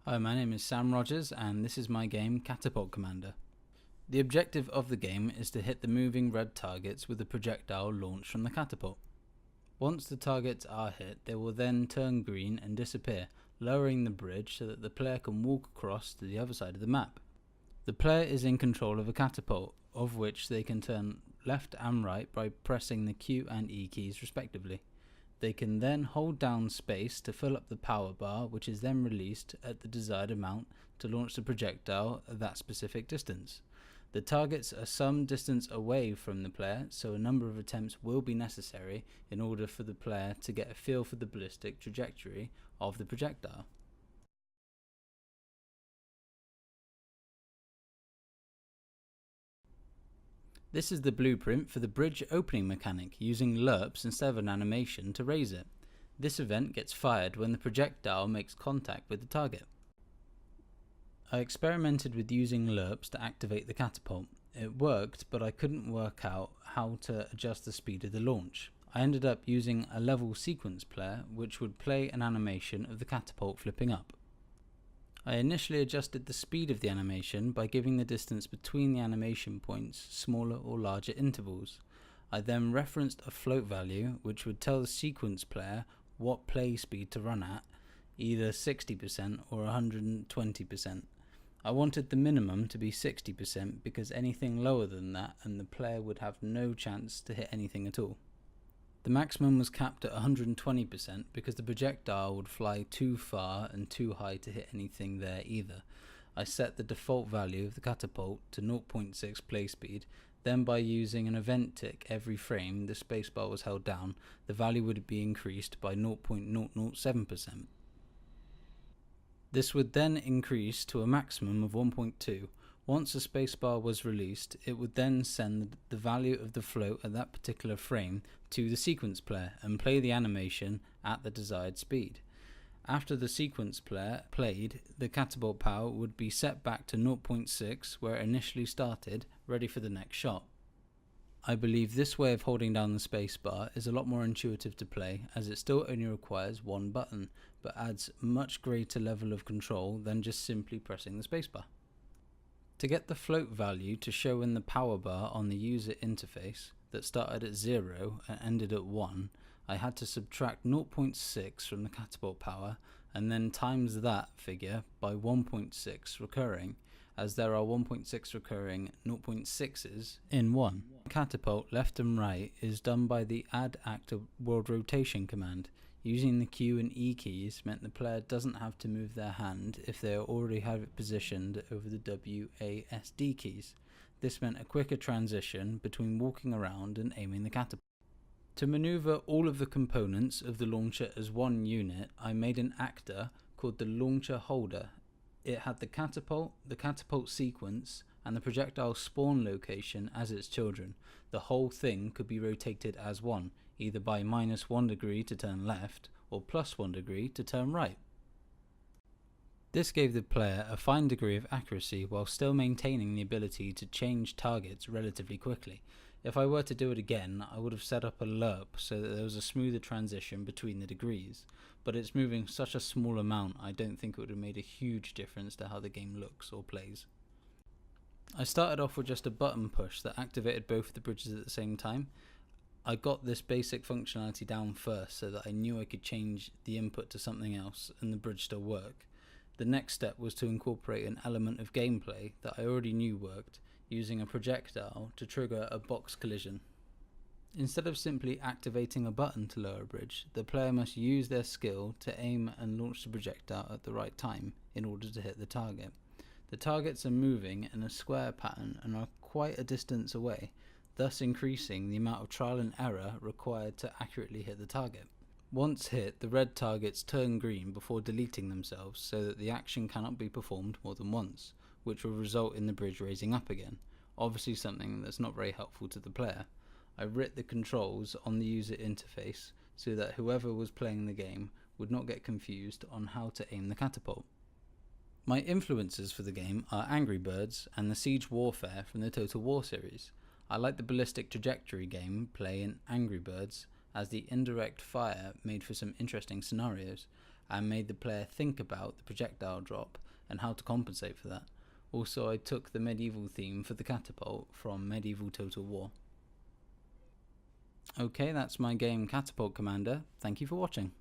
Hi, my name is Sam Rogers and this is my game Catapult Commander. The objective of the game is to hit the moving red targets with a projectile launched from the catapult. Once the targets are hit, they will then turn green and disappear, lowering the bridge so that the player can walk across to the other side of the map. The player is in control of a catapult, of which they can turn left and right by pressing the Q and E keys respectively. They can then hold down space to fill up the power bar, which is then released at the desired amount to launch the projectile at that specific distance. The targets are some distance away from the player, so a number of attempts will be necessary in order for the player to get a feel for the ballistic trajectory of the projectile. This is the blueprint for the bridge opening mechanic, using lerps instead of an animation to raise it. This event gets fired when the projectile makes contact with the target. I experimented with using lerps to activate the catapult. It worked, but I couldn't work out how to adjust the speed of the launch. I ended up using a level sequence player, which would play an animation of the catapult flipping up. I initially adjusted the speed of the animation by giving the distance between the animation points smaller or larger intervals. I then referenced a float value which would tell the sequence player what play speed to run at, either 60% or 120%. I wanted the minimum to be 60% because anything lower than that and the player would have no chance to hit anything at all. The maximum was capped at 120% because the projectile would fly too far and too high to hit anything there either. I set the default value of the catapult to 0.6 play speed, then by using an event tick every frame the spacebar was held down, the value would be increased by 0.007%. This would then increase to a maximum of 1.2. Once the spacebar was released, it would then send the value of the float at that particular frame to the sequence player and play the animation at the desired speed. After the sequence player played, the catapult power would be set back to 0.6 where it initially started, ready for the next shot. I believe this way of holding down the spacebar is a lot more intuitive to play, as it still only requires one button, but adds much greater level of control than just simply pressing the spacebar. To get the float value to show in the power bar on the user interface that started at 0 and ended at 1, I had to subtract 0.6 from the catapult power and then times that figure by 1.6 recurring, as there are 1.6 recurring 0.6s in 1. Catapult left and right is done by the add actor world rotation command. Using the Q and E keys meant the player doesn't have to move their hand if they already have it positioned over the W, A, S, D keys. This meant a quicker transition between walking around and aiming the catapult. To maneuver all of the components of the launcher as one unit, I made an actor called the launcher holder. It had the catapult sequence, and the projectile spawn location as its children. The whole thing could be rotated as one, either by -1 degree to turn left or +1 degree to turn right. This gave the player a fine degree of accuracy while still maintaining the ability to change targets relatively quickly. If I were to do it again, I would have set up a lerp so that there was a smoother transition between the degrees, but it's moving such a small amount I don't think it would have made a huge difference to how the game looks or plays. I started off with just a button push that activated both of the bridges at the same time. I got this basic functionality down first so that I knew I could change the input to something else and the bridge still work. The next step was to incorporate an element of gameplay that I already knew worked, using a projectile to trigger a box collision. Instead of simply activating a button to lower a bridge, the player must use their skill to aim and launch the projectile at the right time in order to hit the target. The targets are moving in a square pattern and are quite a distance away, thus increasing the amount of trial and error required to accurately hit the target. Once hit, the red targets turn green before deleting themselves so that the action cannot be performed more than once, which will result in the bridge raising up again, obviously something that's not very helpful to the player. I writ the controls on the user interface so that whoever was playing the game would not get confused on how to aim the catapult. My influences for the game are Angry Birds and the Siege Warfare from the Total War series. I like the ballistic trajectory gameplay in Angry Birds, as the indirect fire made for some interesting scenarios. and made the player think about the projectile drop and how to compensate for that. Also, I took the medieval theme for the catapult from Medieval Total War. Okay, that's my game Catapult Commander. Thank you for watching.